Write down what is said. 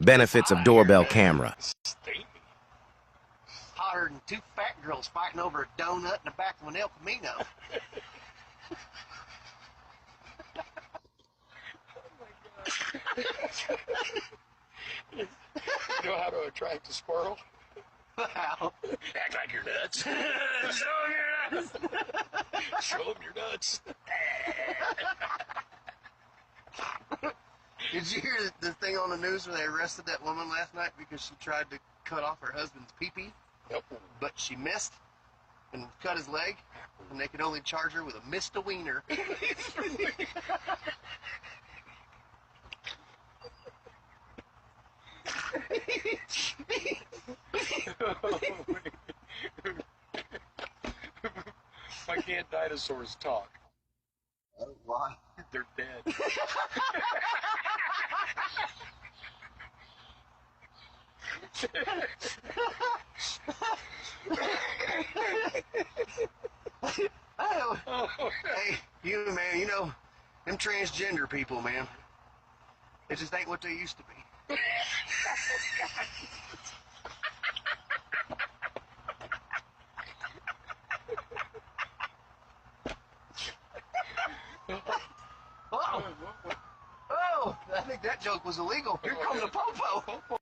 Benefits of doorbell camera. Hotter than two fat girls fighting over a donut in the back of an El Camino. You know how to attract a squirrel? Wow. Act like you're nuts. Show them your nuts. Show them your nuts. Did you hear the thing on the news where they arrested that woman last night because she tried to cut off her husband's pee-pee? Nope. But she missed and cut his leg, and they could only charge her with a misdemeanor. Why can't dinosaurs talk? Why? They're dead. Hey, you man, you know, them transgender people, man, it just ain't what they used to be. Oh, I think that joke was illegal. Here comes the popo.